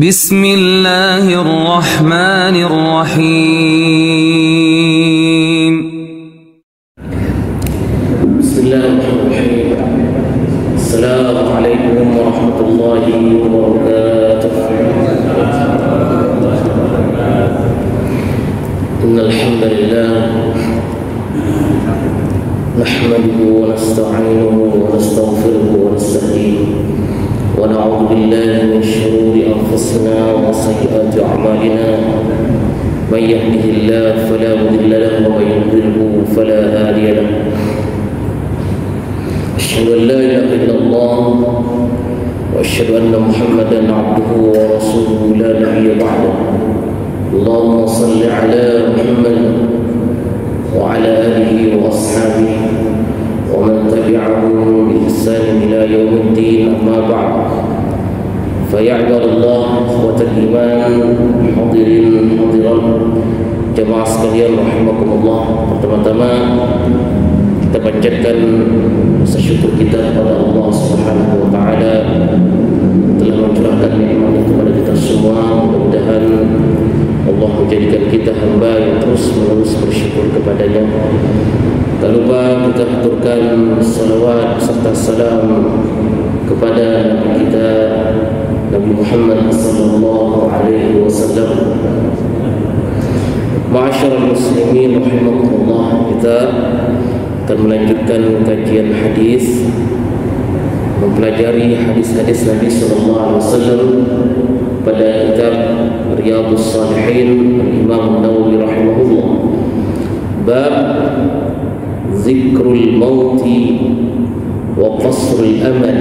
Bismillahirrahmanirrahim. Bismillahirrahmanirrahim. Assalamualaikum warahmatullahi wabarakatuh. Innal hamdalillah nahmaduhu wa nasta'inuhu wa nastaghfiruhu wa nastahdihi wa na'udzu billahi min shururi anfusina wa sayyiati a'malina. May yahdihillahu fala mudilla lahu wa may yudlilhu fala hadiya lahu. Asyhadu an la ilaha illallah wa asyhadu anna Muhammadan 'abduhu wa rasuluhu la nabiyya ba'dahu. Allahumma shalli 'ala Muhammad wa 'ala alihi wa ashabihi wa man tabi'ahum bi ihsan ila yaumiddin, amma ba'd. Fa ya ibadallah ikhwatal iman, hadirin hadirat jamaah sekalian rahimakumullah. Pertama-tama kita panjatkan rasa syukur kita kepada Allah Subhanahu wa taala telah mencurahkan nikmat kepada kita semua. Mudah-mudahan Allah menjadikan kita hamba yang terus-menerus bersyukur kepadanya. Tak lupa kita haturkan salawat serta salam kepada Nabi kita Nabi Muhammad sallallahu alaihi wasallam. Ma'asyiral muslimin rahimakumullah, kita akan melanjutkan kajian hadis, mempelajari hadis-hadis Nabi sallallahu alaihi wasallam pada kitab Riyadhus Shalihin Imam Nawawi rahimahullah. Bab zikrul mauti wa qasrul amal,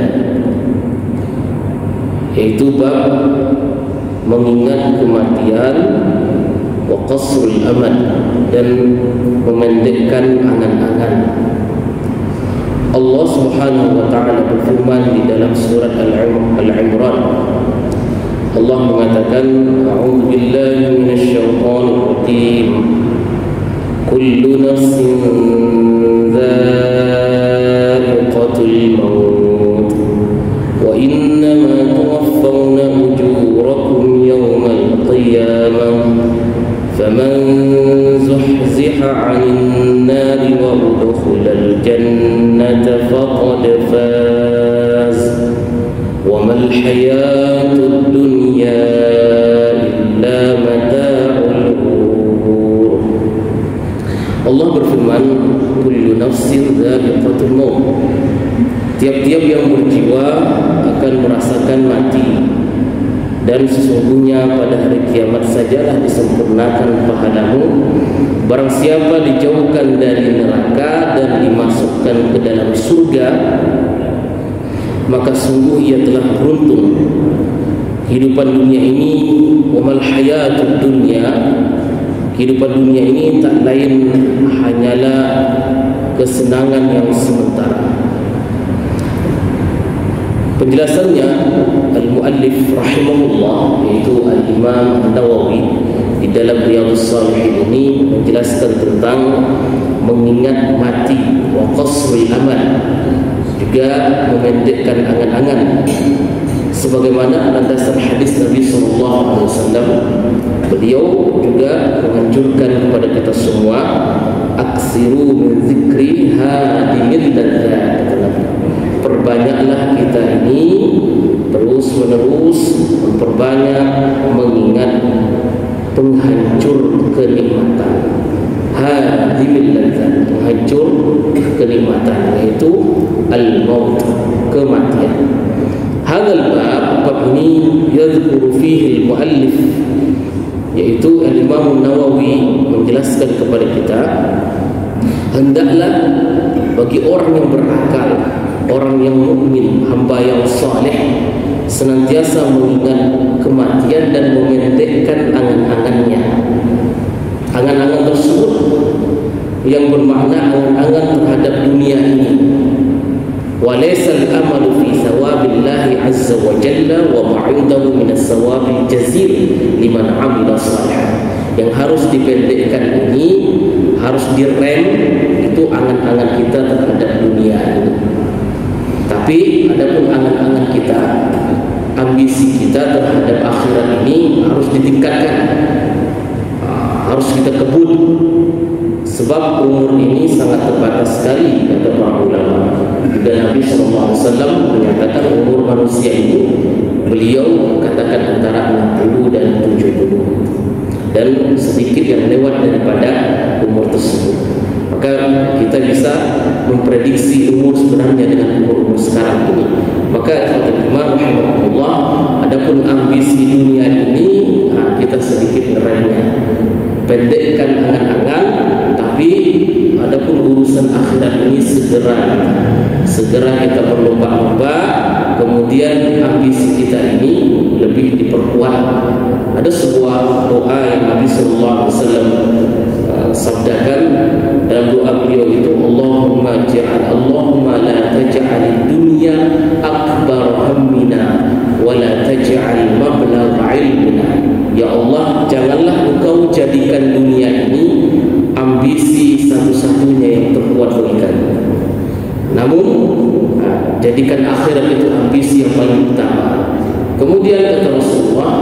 yaitu bab mengingat kematian wa qasrul amal, dan memendekkan angan-angan. Allah Subhanahu wa taala berfirman di dalam surat Al-Imran. Allah mengatakan, a'udzu billahi minasyaitonir rajim. Kullu nafsin dha'iqatul maut wa innama tuwaffawna ujurakum yawmal qiyamah faman zuhziha 'anil nari wa udkhilal jannata faqad faz wa mal hayatud dunya illa mata'ul ghurur. Allah berfirman, kullu nafsin dha'iqatul maut, tiap-tiap yang berjiwa akan merasakan mati, dan sesungguhnya pada hari kiamat sajalah disempurnakan pahalamu. Barang siapa dijauhkan dari neraka dan dimasukkan ke dalam surga, maka sungguh ia telah beruntung. Kehidupan dunia ini, wamal hayatud dunya, kehidupan dunia ini tak lain hanyalah kesenangan yang sementara. Penjelasannya al-muallif rahimahullah, yaitu al-Imam Nawawi, di dalam Riyadhus Shalihin ini menjelaskan tentang mengingat mati wa qasrul amal, juga memendekkan angan-angan. Sebagaimana landasan hadis Nabi sallallahu alaihi wasallam, beliau juga menganjurkan kepada kita semua, aksiru min zikri hadimil ladzat. Perbanyaklah kita ini terus-menerus memperbanyak mengingat penghancur kenikmatan. Hadimil ladzat, penghancur kenikmatan, yaitu al-maut, kematian. Hadzal bab ini yadhkuru fihi al-muallif, yaitu al-Imam Nawawi menjelaskan kepada kita, hendaklah bagi orang yang berakal, orang yang mukmin, hamba yang saleh, senantiasa mengingat kematian dan memendekkan angan-angannya. Angan-angan tersebut yang bermakna angan-angan terhadap dunia ini. Walaysal amalu fi thawabillahi azza wa jalla wa ma'indahu minas thawabil jazil liman 'amila shalihan. Yang harus dipendekkan ini, harus direm, itu angan-angan kita terhadap dunia ini. Tapi adapun angan-angan kita, ambisi kita terhadap akhirat ini harus ditingkatkan, harus kita kebut, sebab umur ini sangat terbatas sekali, kata para ulama. Dan Nabi SAW menyatakan umur manusia itu, beliau katakan antara 60 dan 70, dan sedikit yang lewat daripada umur tersebut. Maka kita bisa memprediksi umur sebenarnya dengan umur sekarang ini. Maka rahimahullah, adapun ambisi dunia ini, kita sedikit ngeremnya, pendekkan angan-angan. Tapi adapun urusan akhirat ini segera kita berlomba-lomba. Kemudian ambisi kita ini lebih diperkuat. Ada sebuah doa yang Nabi sallallahu alaihi wasallam sabdakan dalam doa beliau itu, Allahumma la taj'al dunya akbar hammina wa la taj'al mablagha ilmina. Ya Allah, janganlah Engkau jadikan dunia ini ambisi satu-satunya yang terkuat bagi kami. Namun jadikan akhirat itu ambisi yang paling utama. Kemudian kata Rasulullah,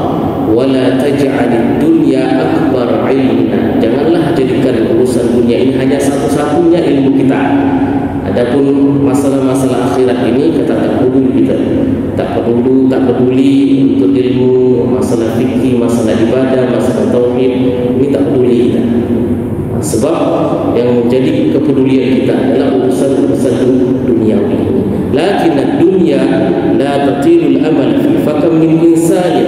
wala taj'alid dunya akbar ilmina. Janganlah jadikan urusan dunia ini hanya satu-satunya ilmu kita. Adapun masalah-masalah akhirat ini kata tak peduli kita. Tak peduli untuk ilmu, masalah fikih, masalah ibadah, masalah tauhid, ini tak peduli kita. Sebab yang menjadi kepedulian kita adalah urusan-urusan duniawi. Lakin ad-dunya la tatilul amal fi fakam min insani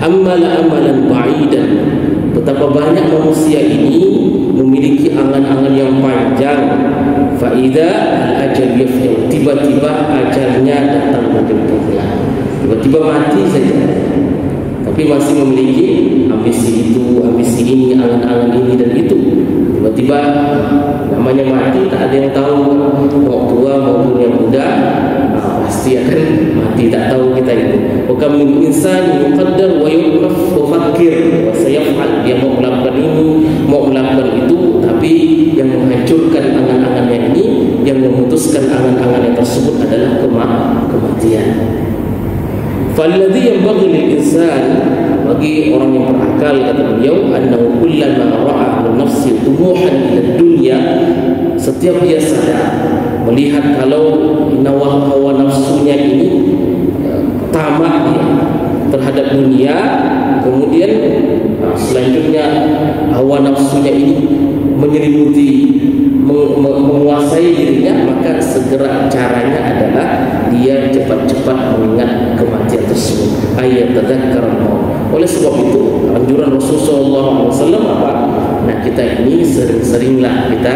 amala amalan ba'idan. Betapa banyak manusia ini memiliki angan-angan yang panjang. Faida al-ajal yafil, tiba-tiba ajalnya datang menjemputnya, tiba-tiba mati saja, tapi masih memiliki ambisi itu, ambisi ini, angan-angan ini dan itu. Tiba-tiba namanya mati, tak ada yang tahu mau tua maupun yang muda, pasti akan mati, tak tahu kita itu. Wa min insani yuqaddar wa yuqaf wa fakir wa sayaf'al. Dia mau melakukan ini, mau melakukan itu, tapi yang menghancurkan angan-angannya ini, yang memutuskan angan-angannya tersebut adalah kematian. Falladhi yanbaghi lil insan, bagi orang yang berakal, kata beliau, annahu kullama ra'a min nafsi tumuhan ila dunya, setiap dia sadar melihat kalau hawa nafsunya ini tamak dia terhadap dunia, kemudian selanjutnya hawa nafsunya ini menyelimuti, menguasai dirinya, maka segera caranya adalah dia cepat-cepat mengingat kematian tersebut. Ayat tadzakkarul maut. Oleh sebab itu anjuran Rasulullah SAW apa? Nah, kita ini sering-seringlah kita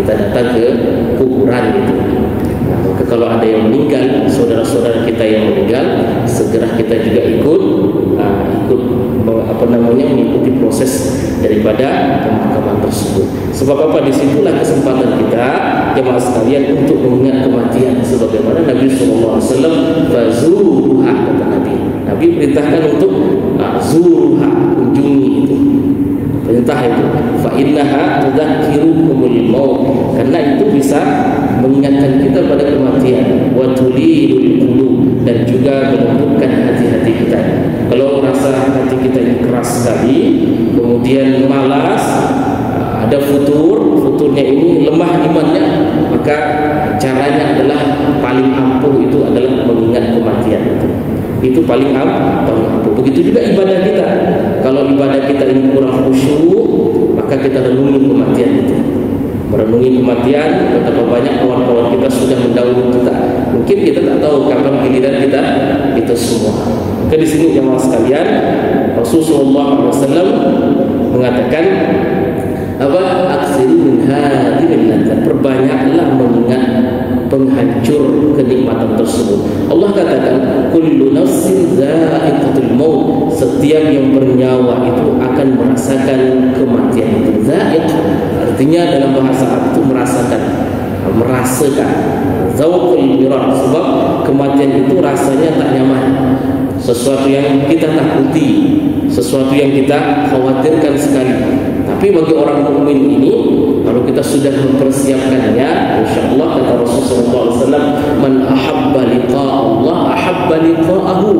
datang ke kuburan gitu. Nah, maka kalau ada yang meninggal, saudara-saudara kita yang meninggal, segera kita juga ikut mengikuti proses daripada pemakaman tersebut. Sebab apa? Disitulah kesempatan kita jemaah sekalian untuk mengingat kematian, sebagaimana Nabi SAW fazuruha, kata Nabi perintahkan untuk zuruha, kunjungi itu, perintah itu, fa innaha tudzakirukumul maut, karena itu bisa mengingatkan kita pada kematian, wa tulilul qulub, dan juga melembutkan hati-hati kita. Kalau rasa hati kita ini keras sekali, kemudian malas, ada futurnya ini lemah imannya, maka caranya adalah paling ampuh itu adalah mengingat kematian itu paling ampuh. Begitu juga ibadah kita. Kalau ibadah kita ini kurang khusyuk, maka kita renungi kematian itu. Merenungi kematian, betapa banyak kawan-kawan kita sudah mendahului kita. Mungkin kita tak tahu kapan giliran kita semua. Maka di sini jemaah sekalian, Rasulullah SAW mengatakan apa? Aksiru min hadhil ladzat, perbanyaklah mengingat penghancur kenikmatan tersebut. Allah katakan kullu nafsin dha'iqatul maut, setiap yang bernyawa itu akan merasakan kematian itu. Dha'iq artinya dalam bahasa Arab itu merasakan. Zauqul mirar, sebab kematian itu rasanya tak nyaman, sesuatu yang kita takuti, sesuatu yang kita khawatirkan sekali. Tapi bagi orang mukmin ini Kalau kita sudah mempersiapkannya, insyaallah kata Rasulullah SAW, man ahabba liqa Allah ahabba liqa'ahu.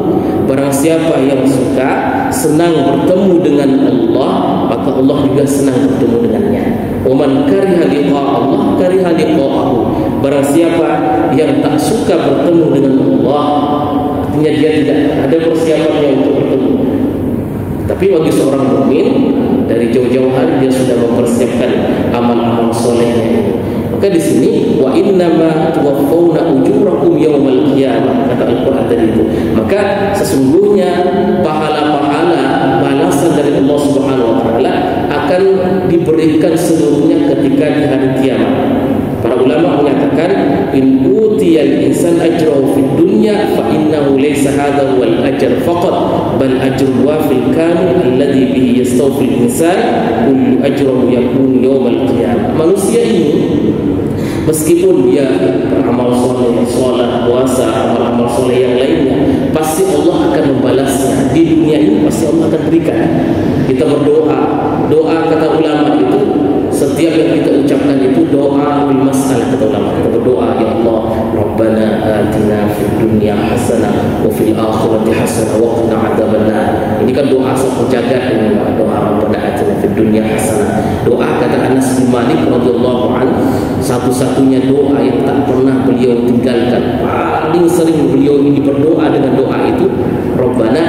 Barang siapa yang suka, senang bertemu dengan Allah, maka Allah juga senang bertemu dengannya. Wa man kariha liqa Allah kariha liqa'ahu. Barang siapa yang tak suka bertemu dengan Allah, artinya dia tidak ada persiapannya untuk bertemu. Tapi bagi seorang mukmin, dari jauh-jauh hari dia sudah mempersiapkan amal-amal solehnya ini. Maka di sini wa innama tuwaffawna ujurakum yaumal qiyamah, kata Al-Qur'an tadi itu. Maka sesungguhnya pahala-pahala balasan dari Allah Subhanahu wa taala akan diberikan seluruhnya ketika di hari kiamat. Para ulama menyatakan in utiyal insan ajrahu fid dunya fa innahu laysa hadha wal ajr faqat bal ajru wafil kamil alladhi bihi yastawfil insan kullu ajruhu yakun yawmal qiyamah. Manusia ini meskipun dia beramal soleh, sholat, puasa, amal-amal soleh yang lainnya, pasti Allah akan membalasnya. Di dunia ini pasti Allah akan berikan. Kita berdoa, doa kata ulama itu setiap yang kita ucapkan itu doa bil masalah, kata ulama. Kita berdoa, ya Allah, Rabbana atina fid dunya hasanah wa fil akhirati hasanah wa qina adzabannar. Ini kan doa sepenjaga ini, doa Rabbana atina fid dunya hasanah. Doa kata Anas bin Malik radhiyallahu anhu, satu-satunya doa yang tak pernah beliau tinggalkan. Paling sering beliau ini berdoa dengan doa itu, Rabbana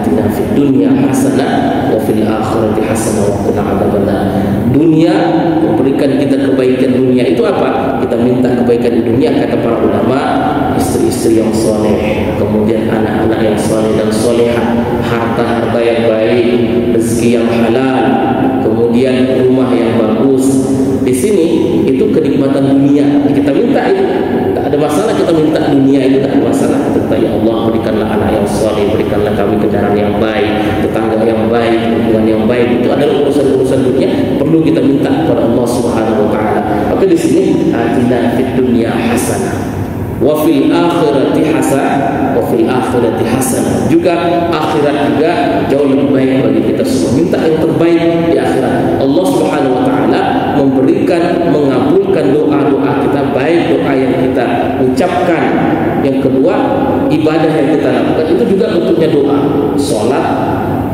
atina fid dunya hasanah wa fil akhirati hasanah wa qina adzabannar. Dunia memberikan kita kebaikan dunia itu apa? Kita minta kebaikan di dunia, kata para ulama, istri-istri yang soleh, kemudian anak-anak yang soleh dan solehah, harta-harta yang baik, rezeki yang halal, kemudian rumah yang bagus. Di sini itu kenikmatan dunia. Kita minta itu, tak ada masalah. Kita minta dunia itu tak ada masalah. Kita minta, ya Allah, berikanlah anak yang soleh, berikanlah kami kendaraan yang baik, tetangga yang baik, hubungan yang baik. Itu adalah urusan-urusan dunia, perlu kita minta kepada Allah Subhanahu wa taala. Maka di sini atina fid dunya hasanah wa fil akhirati hasanah wa fil akhirati hasanah. Juga akhirat juga jauh lebih baik bagi kita semua. Minta yang terbaik di akhirat. Allah Subhanahu wa taala memberikan, mengabulkan doa-doa kita, baik doa yang kita ucapkan. Yang kedua, ibadah yang kita lakukan itu juga bentuknya doa. Salat,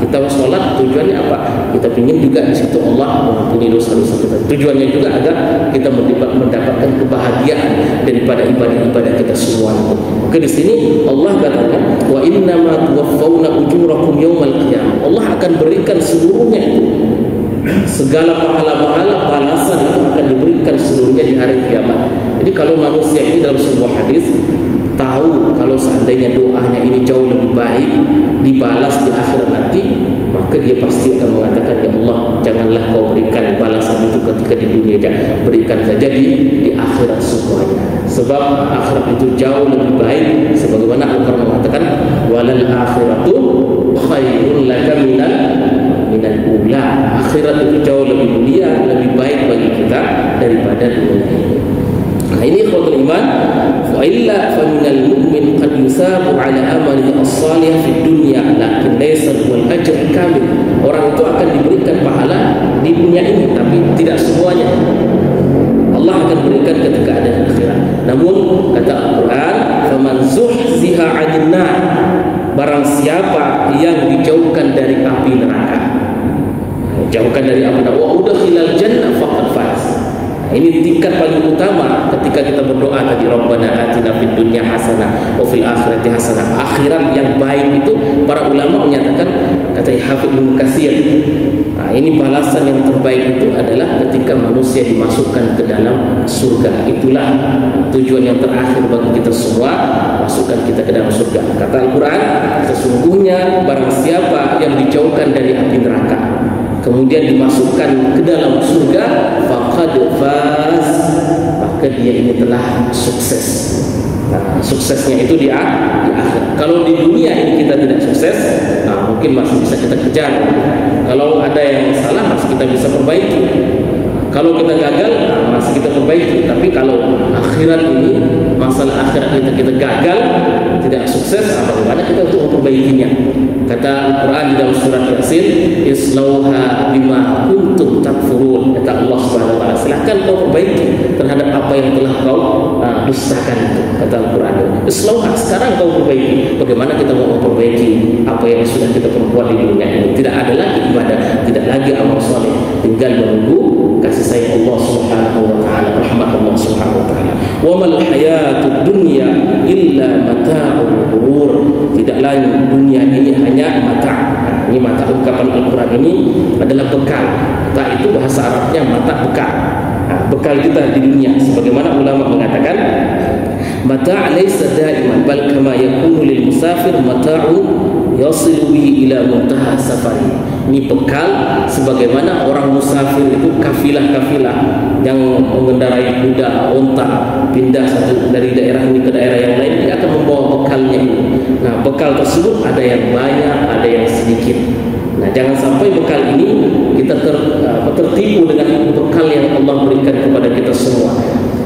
kita sholat tujuannya apa? Kita ingin juga di situ Allah mengampuni dosa-dosa kita. Tujuannya juga agar kita mendapatkan kebahagiaan daripada ibadah-ibadah kita semua. Maka di sini Allah katakan wa innama tuwaffawna ujurakum yaumal qiyamah. Allah akan berikan seluruhnya itu. Segala pahala-pahala balasan itu akan diberikan seluruhnya di hari kiamat. Jadi kalau manusia ini dalam sebuah hadis tahu kalau seandainya doanya ini jauh lebih baik dibalas di akhirat nanti, maka dia pasti akan mengatakan, ya Allah, janganlah kau berikan balasan itu ketika di dunia, berikan saja di akhirat semuanya. Sebab akhirat itu jauh lebih baik, sebagaimana Al-Quran mengatakan walal akhiratu khairun laka minal ula. Akhirat itu jauh lebih mulia, lebih baik bagi kita daripada dunia ini. Nah, ini ikhwatul iman, fa illa fa minal mu'min qad yusabu ala amalihi as-salih fi dunya lakin laysa wal ajr kamil. Orang itu akan diberikan pahala di dunia ini, tapi tidak semuanya. Allah akan berikan ketika ada di akhirat. Namun kata Al-Quran, faman zuhziha 'anil nar, barang siapa yang dijauhkan dari api neraka, jauhkan dari api neraka, wa udkhilal jannah faqad faz. Ini tingkat paling utama ketika kita berdoa tadi, Rabbana atina fid dunya hasanah wa fil akhirati hasanah. Akhirat yang baik itu para ulama menyatakan, kata Hafidz Ibnu Katsir, nah, ini balasan yang terbaik itu adalah ketika manusia dimasukkan ke dalam surga. Itulah tujuan yang terakhir bagi kita semua, masukkan kita ke dalam surga. Kata Al-Quran, sesungguhnya barang siapa yang dijauhkan dari api neraka kemudian dimasukkan ke dalam surga, faqad faz, maka dia ini telah sukses. Nah, suksesnya itu di akhir. Kalau di dunia ini kita tidak sukses, nah, mungkin masih bisa kita kejar. Kalau ada yang salah masih kita bisa perbaiki. Kalau kita gagal, masih kita perbaiki. Tapi kalau akhirat ini, masalah akhirat kita gagal, tidak sukses, bagaimana kita untuk memperbaikinya? Kata Al-Quran di dalam surat Yasin, islauha bima kuntum takfurun. Kata Allah Subhanahu wa taala, silakan kau perbaiki terhadap apa yang telah kau dustakan itu. Kata Al-Quran, islauha, sekarang kau perbaiki. Bagaimana kita mau memperbaiki apa yang sudah kita perbuat di dunia ini? Tidak ada lagi ibadah, tidak lagi amal soleh, tinggal menunggu kasih sayang Allah Subhanahu wa taala, rahmat Allah Subhanahu wa taala. Wa mal hayatud dunya illa mata'ul ghurur. Tidak lain dunia ini hanya mata. Ini mata, ungkapan Al-Quran ini adalah bekal. Mata itu bahasa Arabnya mata, bekal. Bekal kita di dunia, sebagaimana ulama mengatakan, mata' laysa da'iman bal kama yakunu lil musafir mata'u yasilu bihi ila muntaha safari. Ini bekal sebagaimana orang musafir itu kafilah-kafilah yang mengendarai kuda, unta, pindah satu dari daerah ini ke daerah yang lain, dia akan membawa bekalnya ini. Nah, bekal tersebut ada yang banyak, ada yang sedikit. Nah, jangan sampai bekal ini kita tertipu dengan bekal yang Allah berikan kepada kita semua.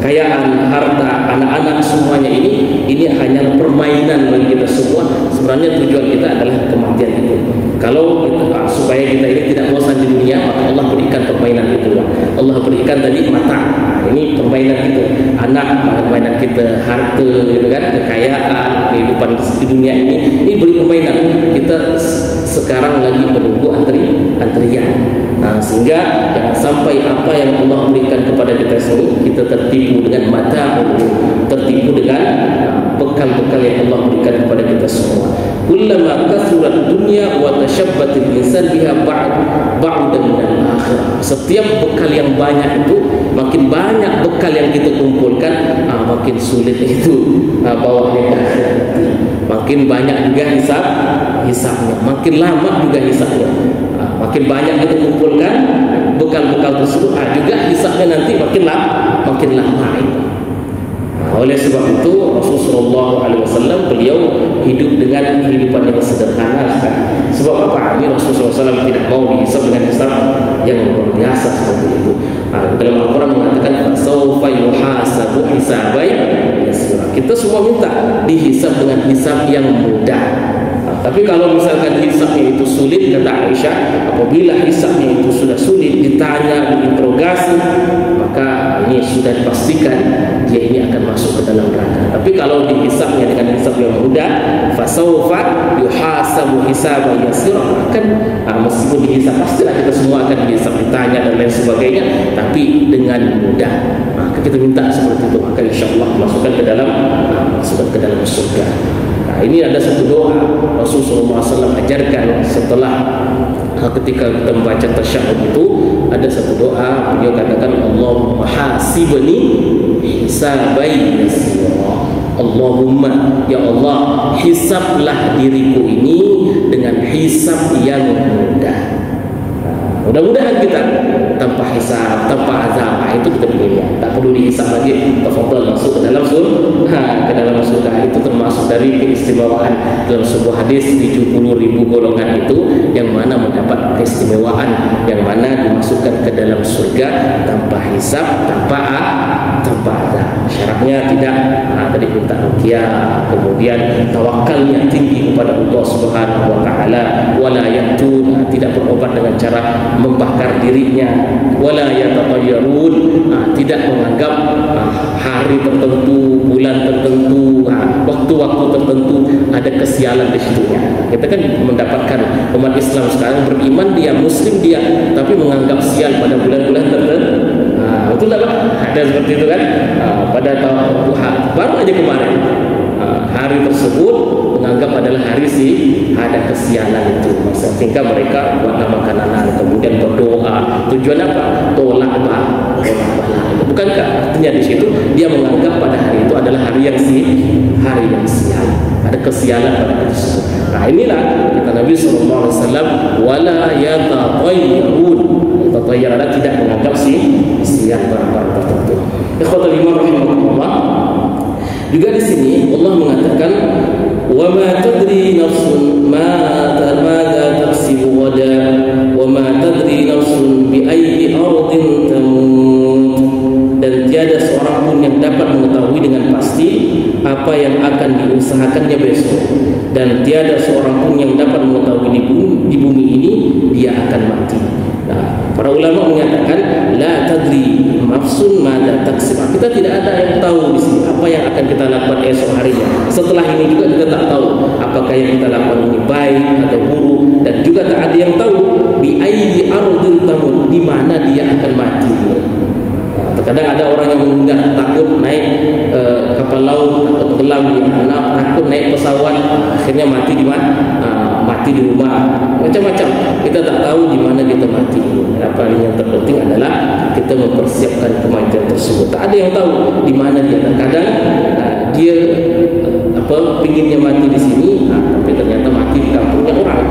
Kekayaan, harta, anak-anak, semuanya ini hanya permainan bagi kita semua. Sebenarnya tujuan kita adalah kematian itu. Kalau supaya kita ini tidak bosan di dunia, maka Allah berikan permainan itu. Allah berikan tadi mata. Ini permainan itu. Anak, permainan kita, harta, gitu kan, kekayaan, kehidupan di dunia ini beri permainan. Kita sekarang lagi menunggu antrian. Nah, sehingga jangan sampai apa yang Allah berikan kepada kita semua kita tertipu dengan mata, tertipu dengan bekal-bekal yang Allah berikan kepada kita semua. Kullama kathurat dunya wa tashabbatil insan biha ba'da min al-akhirah. Setiap bekal yang banyak itu, makin banyak bekal yang kita kumpulkan, makin sulit itu bawahnya ke akhirat. Makin banyak juga hisabnya, makin lama juga hisabnya. Makin banyak kita kumpulkan bekal-bekal tersebut, juga hisabnya nanti makin lama itu. Oleh sebab itu Rasulullah SAW beliau hidup dengan kehidupan yang sederhana. Sebab apa? Ini Rasulullah SAW tidak mau dihisab dengan hisab yang luar biasa seperti itu. Dalam Al-Quran mengatakan fasawfa yuhasabu hisabai yasira. Kita semua minta dihisab dengan hisab yang mudah. Tapi kalau misalkan hisabnya itu sulit, kata Aisyah, apabila hisabnya itu sudah sulit, ditanya, diinterogasi, maka ini sudah dipastikan dia ini akan masuk ke dalam neraka. Tapi kalau dihisabnya dengan hisab yang mudah, fasawfa yuhasabu hisaban yasira, akan meskipun dihisab pastilah kita semua akan dihisab, ditanya dan lain sebagainya, tapi dengan mudah. Maka kita minta seperti itu, maka insyaallah masukkan ke dalam surga. Nah, ini ada satu doa Rasulullah SAW ajarkan setelah ketika kita membaca tasyahud itu, ada satu doa beliau katakan, Allahumma hasibni hisabai yasira. Allahumma, ya Allah, hisablah diriku ini dengan hisab yang mudah. Mudah-mudahan kita tanpa hisab, tanpa azab, itu kita pilih. Tak perlu dihisab lagi, tafadhal masuk ke dalam surga. Ke dalam surga itu termasuk dari keistimewaan dalam sebuah hadis 70.000 golongan itu yang mana mendapat keistimewaan, yang mana dimasukkan ke dalam surga tanpa hisab, tanpa azab. Syaratnya tidak tadi minta ruqyah, kemudian tawakalnya tinggi kepada Allah Subhanahu wa taala, wala yatun, tidak berobat dengan cara membakar dirinya, wala yatatayyarun, tidak menganggap hari tertentu, bulan tertentu, waktu-waktu tertentu ada kesialan di situnya. Kita kan mendapatkan umat Islam sekarang beriman dia, muslim dia, tapi menganggap sial pada bulan-bulan tertentu. Betul tak Pak? Ada seperti itu kan? Pada tahun baru aja kemarin, hari tersebut menganggap adalah hari ada kesialan itu. Sehingga mereka buat namakan anak, kemudian berdoa. Tujuan apa? Tolak bala. Bukankah artinya di situ dia menganggap pada hari itu adalah hari yang sial, ada kesialan pada hari tersebut. Nah, inilah kata Nabi SAW, wala yatatayyarun. Yatatayyarun tidak menganggap sial barang-barang tertentu. Ikhwatul iman rahimahullah. Juga di sini Allah mengatakan, wa ma tadri nafsun madza taksibu ghadan wa ma tadri nafsun bi ayyi ardin tamut. diusahakannya besok, dan tiada seorang pun yang dapat mengetahui di bumi ini dia akan mati. Nah, para ulama menyatakan la tadri nafsun madza taksib. Kita tidak ada yang tahu di sini apa yang akan kita lakukan esok harinya. Setelah ini juga kita tak tahu apakah yang kita lakukan ini baik atau buruk, dan juga tak ada yang tahu bi ayyi ardin tamut, di mana dia akan mati. Terkadang ada orang yang menunda, takut naik kapal laut, takut tenggelam di anak, takut naik pesawat, akhirnya mati di mana? Mati di rumah, macam-macam. Kita tak tahu di mana kita mati. Apa yang terpenting adalah kita mempersiapkan kematian tersebut. Tak ada yang tahu di mana dia. Terkadang dia pinginnya mati di sini, tapi ternyata mati di kampungnya orang.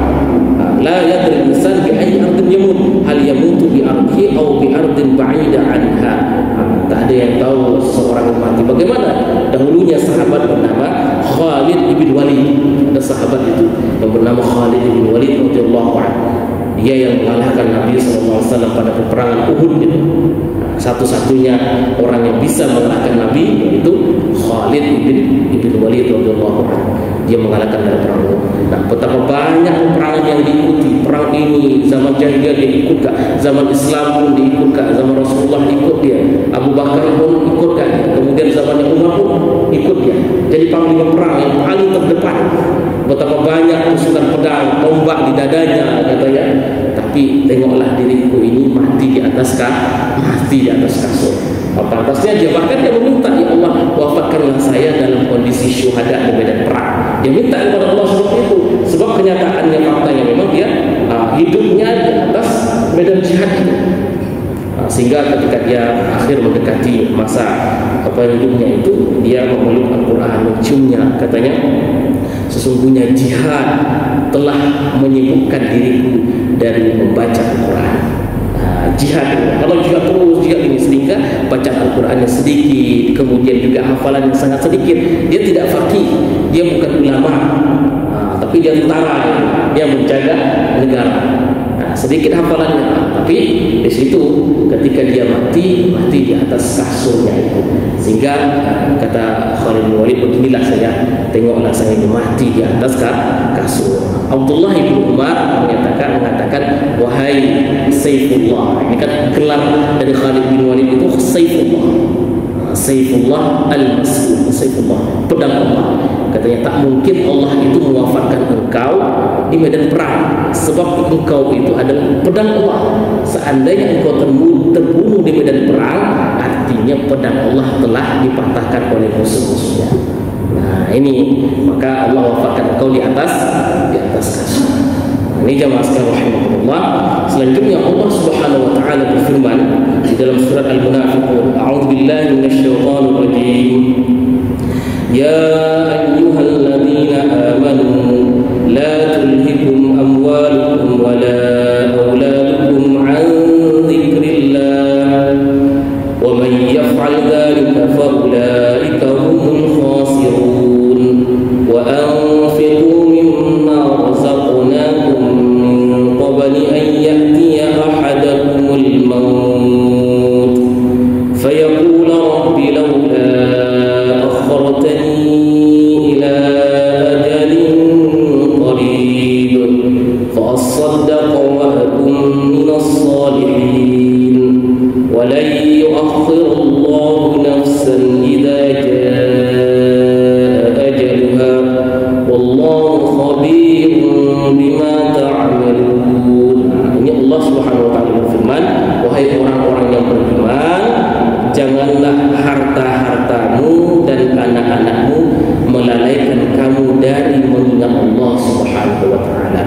La yadri insan bi ayyi ardin yamut, hal yamutu bi ardihi aw bi ardin ba'ida anha. Tak ada yang tahu seseorang yang mati bagaimana. Dahulunya sahabat bernama Khalid ibn Walid. Ada sahabat itu yang bernama Khalid ibn Walid radhiyallahu anhu. Dia yang mengalahkan Nabi SAW pada peperangan Uhud itu. Satu-satunya orang yang bisa mengalahkan Nabi yaitu Khalid ibn Walid radhiyallahu anhu. Dia mengalahkan dalam perang Uhud. Nah, betapa banyak peperangan yang diikuti. Perang ini zaman jahiliyah dia ikut kak, zaman Islam pun diikut kak, zaman Rasulullah ikut dia, Abu Bakar pun ikut kak, kemudian zamannya Umar pun ikut dia. Jadi panglima perang yang paling terdepan. Betapa banyak tusukan pedang, tombak di dadanya katanya. Tapi tengoklah diriku ini mati di atas kasur. Pantasnya dia bahkan dia meminta, ya Allah, wafatkanlah saya dalam kondisi syuhada di medan perang. Dia minta kepada Allah seperti itu. Sebab kenyataannya, faktanya memang dia hidupnya di atas medan jihad itu. Sehingga ketika dia akhir mendekati masa hidupnya itu, dia memeluk Al-Quran, menciumnya, katanya, sesungguhnya jihad telah menyibukkan diriku dari membaca Al-Quran. Jihad, kalau juga terus jihad ini, sehingga baca Al-Qurannya sedikit, kemudian juga hafalannya sangat sedikit. Dia tidak faqih, dia bukan ulama, tapi dia tentara, dia menjaga negara. Sedikit hafalannya, tapi di situ ketika dia mati di atas kasurnya itu. Sehingga kata Khalid bin Walid, beginilah saya, tengoklah saya ini mati di atas kasur. Abdullah bin Umar mengatakan, wahai Saifullah. Ini kan gelar dari Khalid bin Walid itu Saifullah. Saifullah al-Mas'ud, Saifullah, pedang Allah. Katanya tak mungkin Allah itu mewafatkan engkau di medan perang, sebab engkau itu adalah pedang Allah. Seandainya engkau terbunuh di medan perang, artinya pedang Allah telah dipatahkan oleh musuh-musuhnya. Nah ini, maka Allah wafatkan engkau di atas kasur. Ini jamaah sekalian rahimahullah. Selanjutnya Allah Subhanahu wa taala berfirman di dalam surat Al-Munafiqun, a'udzubillahi minasyaitonir rajim. Ya ayyuhalladzina amanu la tulhikum amwalukum wa la auladukum 'an dzikrillah wa man yaf'al dzalika fa ulaika humul khasirun wa anfiqu mimma razaqnakum min qabli an ya'tiya ahadakumul maut fayaqula rabbi lawla akhartani ila ajalin qarib fa asaddaqa wa akun minas salihin wa lan yu'akhkhira Allahu nafsan idza jaa ajaluha wallahu khabirun bima ta'malun. Ini Allah Subhanahu wa taala berfirman, wahai orang-orang yang beriman, janganlah harta-hartamu dan anak-anakmu melalaikan kamu dari mengingat Allah Subhanahu wa taala.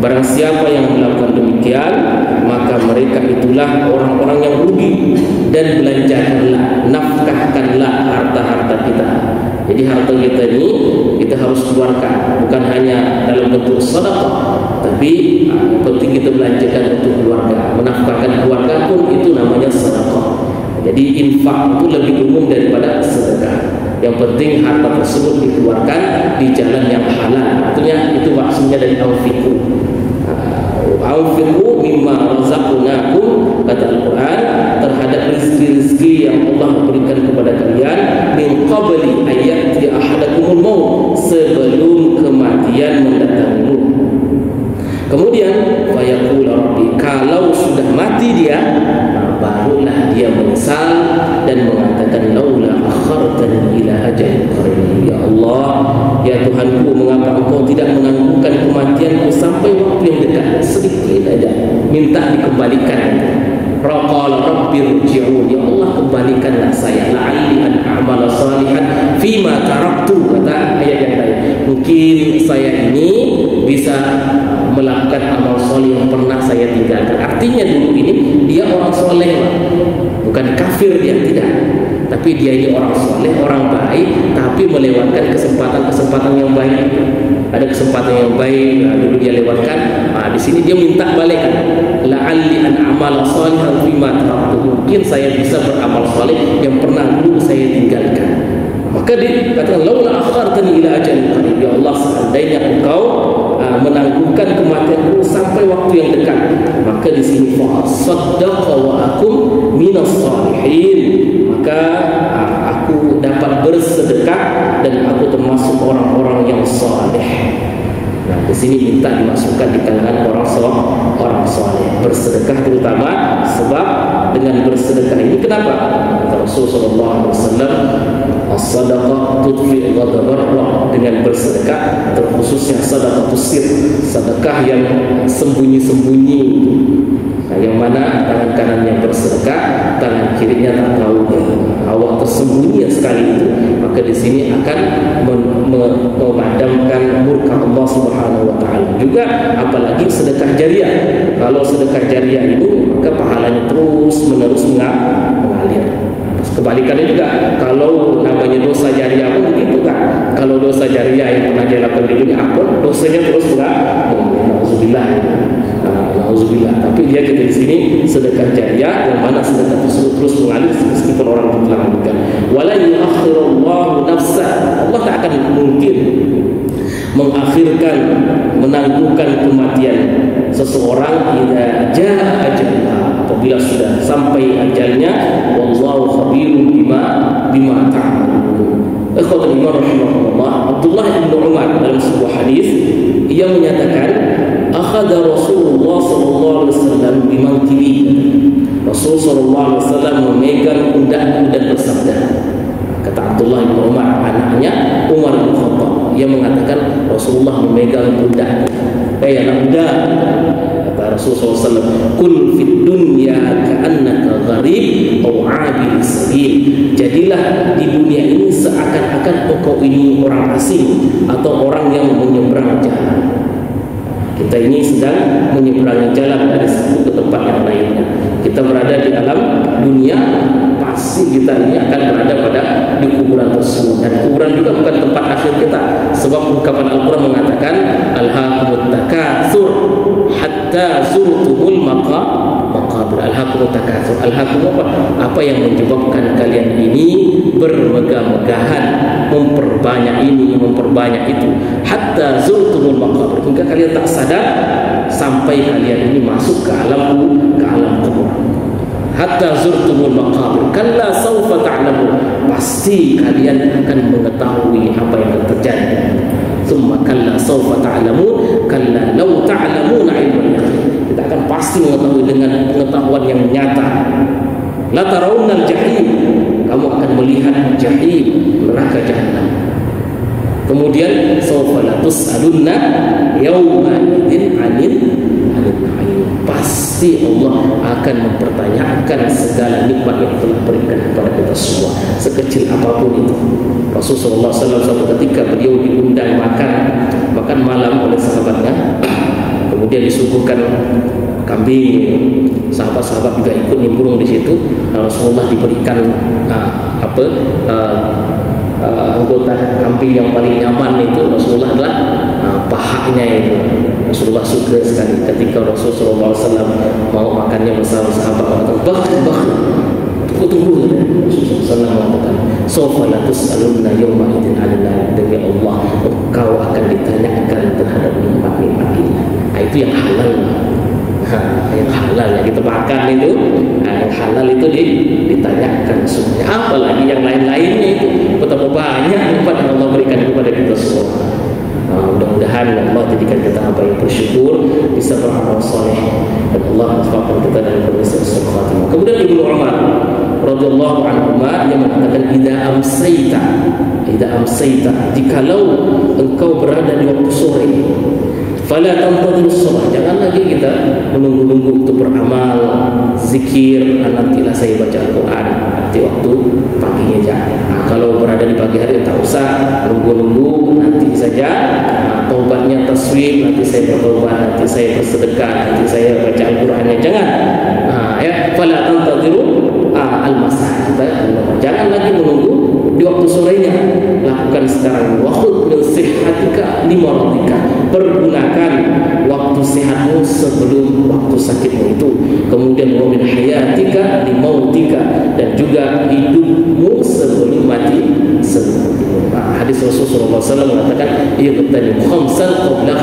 Barang siapa yang melakukan demikian, maka mereka itulah orang-orang yang rugi. Dan belanjakanlah, nafkahkanlah harta-harta kita. Jadi harta kita ini kita harus keluarkan, bukan hanya dalam bentuk sedekah, tapi penting kita belanjakan untuk keluarga. Menafkahkan keluarga pun itu namanya sedekah. Jadi infak itu lebih umum daripada sedekah. Yang penting harta tersebut dikeluarkan di jalan yang halal. Artinya itu maksudnya dari anfiqu. Anfiqu mimma razaqnakum, kata Al-Quran, terhadap rezeki-rezeki yang Allah berikan kepada kalian, min qabli ayati ahadakumul maut, Kemudian fayaqul rabbi, kalau sudah mati dia, barulah dia menyesal dan mengatakan laula akhartani ila ajalin qarib. Ya Allah, ya Tuhanku, mengapa Engkau tidak menangguhkan kematianku sampai waktu yang dekat, sedikit aja minta dikembalikan. Qala rabbi irji'un, ya Allah kembalikanlah saya, la'alli an a'mala salihan fima taraktu, kata ayat yang lain. Mungkin saya ini bisa melakukan amal soleh yang pernah saya tinggalkan. Artinya dulu ini dia orang soleh, bukan kafir dia, tidak. Tapi dia ini orang soleh, orang baik, tapi melewatkan kesempatan yang baik. Ada kesempatan yang baik, dulu dia lewatkan. Di sini dia minta balikan. La'alli an a'mala salihan fima taraktu, mungkin saya bisa beramal soleh yang pernah dulu saya tinggalkan. Maka dia katakan laula akhartani ila ajalin qarib, ya Allah seandainya Engkau menangguhkan kematianku sampai waktu yang dekat. Maka di sini fa saddaqa wa akum minas salihin, maka aku dapat bersedekah dan aku termasuk orang-orang yang saleh. Nah, di sini minta dimasukkan di kalangan orang saleh, bersedekah terutama, sebab dengan bersedekah ini kenapa? Kata Rasulullah SAW, as-sadaqah tudfi ghadabar Allah, dengan bersedekah terkhususnya sedekatus sir, sedekah yang sembunyi-sembunyi. Nah, yang mana tangan kanannya bersedekah, tangan kirinya tak tahu, awak tersembunyi sekali itu, maka di sini akan memadamkan murka Allah Subhanahu wa taala. Juga apalagi sedekah jariah. Kalau sedekah jariah itu maka pahalanya terus menerus mengalir. Kebalikannya juga, kalau namanya dosa jariah pun begitu kan. Kalau dosa jariah yang pernah dia lakukan di dunia, ampun, dosanya terus nauzubillah. Nauzubillah. Tapi dia kita di sini sedekah jariah yang mana sedekah tersebut terus mengalir meskipun orang itu telah meninggal. Wala yu'akhirullahu nafsa, Allah tak akan mungkin mengakhirkan, menangguhkan kematian seseorang idza jaa ajalha, apabila sudah sampai ajalnya. Wallahu khabirun bima ta'malun. Ikhwatul iman rahimahullah, Abdullah bin Umar dalam sebuah hadis ia menyatakan, akhadha Rasulullah sallallahu alaihi wasallam bimankibi. Rasul sallallahu alaihi wasallam memegang pundakku dan bersabda. Kata Abdullah bin Umar, anaknya Umar bin Khattab, ia mengatakan Rasulullah memegang pundakku. Anak muda, kata Rasulullah SAW, kun fid dunya ka'annaka gharib aw 'abir sabil. Jadilah di dunia ini seakan-akan engkau ini orang asing atau orang yang menyeberang jalan. Kita ini sedang menyeberangi jalan dari satu ke tempat yang lainnya. Kita berada di alam dunia, pasti kita ini akan berada di kuburan tersebut. Dan kuburan juga bukan tempat akhir kita, sebab ungkapan Al-Quran mengatakan alhaakumut takatsur hatta zurtumul maqabir. Alhaakumut takatsur, alhaakum apa yang menyebabkan kalian ini bermegah-megahan, memperbanyak ini, memperbanyak itu, hatta zurtumul maqabir, hingga kalian tak sadar sampai kalian ini masuk ke alam kubur. Hatta zurtumul maqabir kalla sawfa ta'lamun, pasti kalian akan mengetahui apa yang akan terjadi. Summa kalla sawfa ta'lamun kalla law ta'lamuna ilmal yaqin, kita akan pasti mengetahui dengan pengetahuan yang nyata. La tarawunnal jahim, kamu akan melihat jahim, neraka jahanam. Kemudian sawfa la tus'alunna yawma idzin 'anil na'im, pasti Allah akan mempertanyakan segala nikmat yang telah berikan kepada kita semua, sekecil apapun itu. Rasulullah SAW suatu ketika beliau diundang makan malam oleh sahabatnya, kemudian disuguhkan kambing, sahabat-sahabat juga ikut nimbrung di situ. Rasulullah diberikan anggota kambing yang paling nyaman itu Rasulullah adalah pahanya itu. Rasulullah suka sekali ketika Rasulullah SAW mau makannya bersama sahabat, mengatakan tunggu. Rasulullah SAW mengatakan sawfa la tus'alunna yawma idzin 'anil na'im, demi Allah engkau akan ditanyakan terhadap nikmat-nikmat ini. Itu yang halal. Yang halal yang kita makan itu, yang halal itu ditanyakan semuanya. Apalagi yang lain-lainnya itu betapa banyak nikmat yang Allah berikan kepada kita semua. Mudah-mudahan Allah jadikan menjadikan kita hamba yang bersyukur, bisa beramal soleh, dan Allah menjadikan kita dari pemirsa husnul khatimah. Kemudian Ibnu Umar radhiyallahu anhu yang mengatakan idza amsayta, jikalau engkau berada di waktu sore, fala tantadhir shalah, jangan lagi kita menunggu-nunggu untuk beramal zikir, nantilah saya baca Al-Quran nanti waktu paginya aja. Kalau berada di pagi hari tak usah nunggu-nunggu, nanti saja. Taubatnya taswib, nanti saya bertobat, nanti saya bersedekah, nanti saya baca Al-Qurannya, jangan. Fala tantadhiru al-masa, jangan lagi menunggu di waktu sorenya, lakukan sekarang. Wa khudh min sihhatika limaradika, pergunakan waktu sehatmu sebelum waktu sakitmu itu. Kemudian wa min hayatika limautika, dan juga hidupmu sebelum mati. Hadis Rasulullah SAW mengatakan, iqtanim khamsan qabla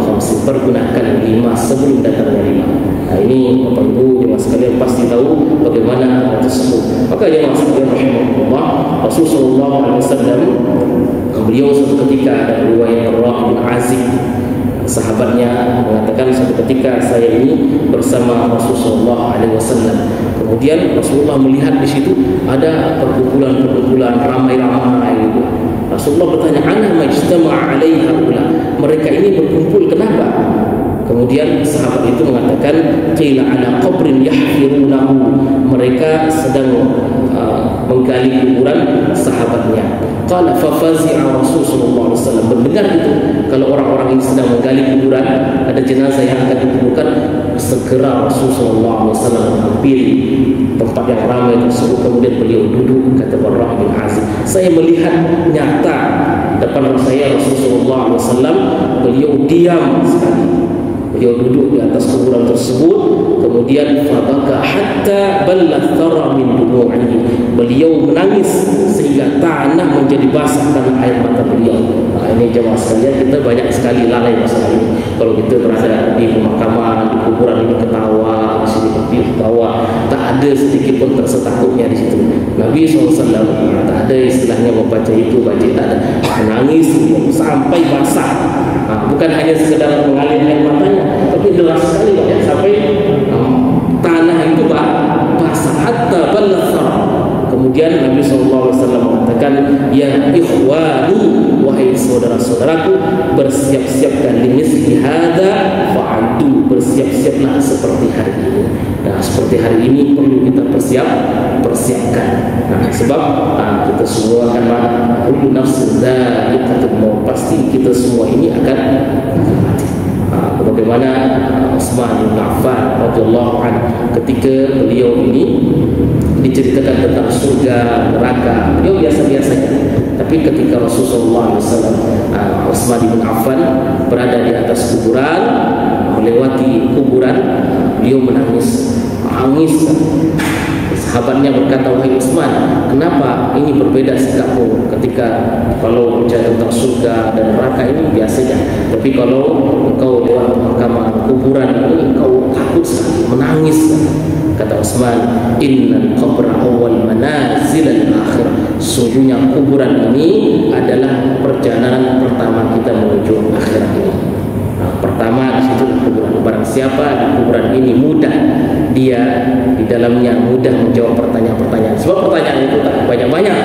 khamsin, pergunakan 5 sebelum datangnya 5. Ini Bapak Ibu jemaah sekalian pasti tahu bagaimana tersebut. Maka jemaah sekalian rahimahullah, Rasulullah SAW, beliau suatu ketika ada riwayat Ra' bin Azib, sahabatnya mengatakan, suatu ketika saya ini bersama Rasulullah SAW. Kemudian Rasulullah melihat di situ ada perkumpulan ramai-ramai gitu. Rasulullah bertanya, "Ana majtama'a 'alaiha haula?" Mereka ini berkumpul kenapa? Kemudian sahabat itu mengatakan, "Qila 'ala qabrin yahfirunahu." Mereka sedang menggali kuburan sahabatnya. Qala fa fazi'a Rasulullah SAW. Mendengar itu, kalau orang-orang ini sedang menggali kuburan, ada jenazah yang akan dikuburkan, segera Rasulullah SAW menghampiri tempat yang ramai tersebut. Kemudian beliau duduk, kata Ra' bin Azib, saya melihat nyata depan saya Rasulullah SAW, beliau diam sekali. Beliau duduk di atas kuburan tersebut, kemudian fabaka hatta ballat thara min dumu'ihi, beliau menangis sehingga tanah menjadi basah karena air mata beliau. Ini jemaah sekalian, kita banyak sekali lalai masalah ini. Kalau kita berada di pemakaman, di kuburan ini ketawa, di sini ketawa, tak ada sedikit pun rasa takutnya di situ. Nabi SAW tak ada istilahnya membaca itu, baca tak ada, menangis sampai basah. Bukan hanya sekedar mengalir air matanya, tapi deras sekali ya, sampai tanah itu basah hatta ballat. Kemudian Nabi SAW mengatakan, ya ikhwani, wahai saudara-saudaraku, bersiap-siapkan limisli hadza fa'adu, bersiap-siaplah seperti hari ini. Nah, seperti hari ini perlu kita persiapkan. Nah, sebab kita semua akan kullu nafsin dha'iqatul maut, pasti kita semua ini akan mati. Bagaimana Utsman bin Affan radhiyallahu anhu, ketika beliau ini diceritakan tentang surga, neraka, beliau biasa-biasa saja. Tapi ketika Rasulullah SAW, Utsman bin Affan berada di atas kuburan, melewati kuburan, beliau menangis. Sahabatnya berkata, wahai Utsman, kenapa ini berbeda sikapmu? Ketika kalau bicara tentang surga dan neraka ini biasanya, tapi kalau engkau lewat pemakaman kuburan ini, engkau takut sekali, menangis. Kata Utsman, innal qabra awwal manazil al-akhirah, sungguhnya kuburan ini adalah perjalanan pertama kita menuju akhirat ini. Pertama di situ kuburan. Barang siapa di kuburan ini mudah, dia di dalamnya mudah menjawab pertanyaan-pertanyaan. Sebab pertanyaan itu tak banyak-banyak.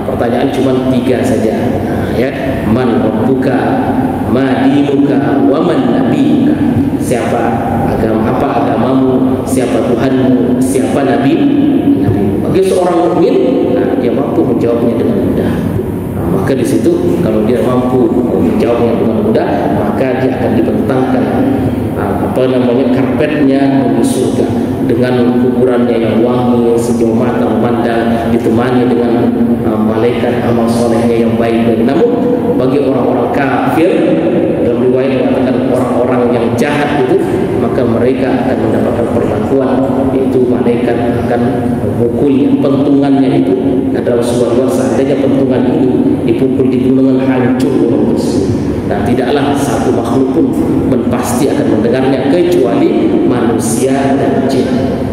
Pertanyaan cuma 3 saja. Ya, man rabbuka, ma dinuka, wa man nabiyuka. Siapa apa agamamu, siapa Tuhanmu, siapa nabi. Bagi seorang mukmin, dia mampu menjawabnya dengan mudah. Maka di situ kalau dia mampu menjawabnya dengan mudah, maka dia akan dibentangkan karpetnya menuju surga dengan kuburannya yang wangi, sejauh mata memandang, ditemani dengan malaikat amal solehnya yang baik. Namun bagi orang-orang kafir, dalam riwayat mengatakan orang-orang yang jahat itu, maka mereka akan mendapatkan perlakuan, yaitu malaikat akan memukulnya. Pentungannya itu adalah sebuah luar, seandainya pentungan ini dipukul di gunungan, hancur gunung tersebut. Dan tidaklah satu makhluk pun pasti akan mendengarnya kecuali manusia dan jin.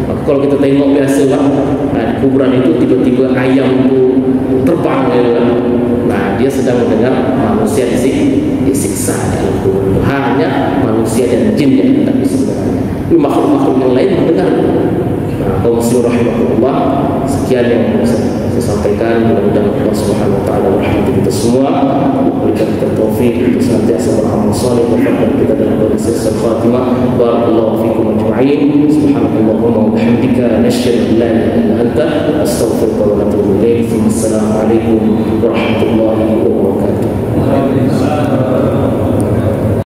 Maka kalau kita tengok biasa di kuburan itu tiba-tiba ayam itu terbang, nah dia sedang mendengar manusia disiksa dalam kubur. manusia dan jin yang tidak bisa mendengar. Tapi makhluk-makhluk yang lain mendengar. Nah, kaum muslimin rahimahullah, sekian yang bisa saya sampaikan. Mudah-mudahan Allah Subhanahu wa taala merahmati kita semua, memberikan kita taufik untuk senantiasa beramal saleh, dan kita dalam kondisi khatimah. Barakallahu fikum ajma'in. Subhanallahumma wa bihamdika, nasyhadu an la ilaha illa anta, astaghfiruka wa atubu ilaik. Assalamualaikum warahmatullahi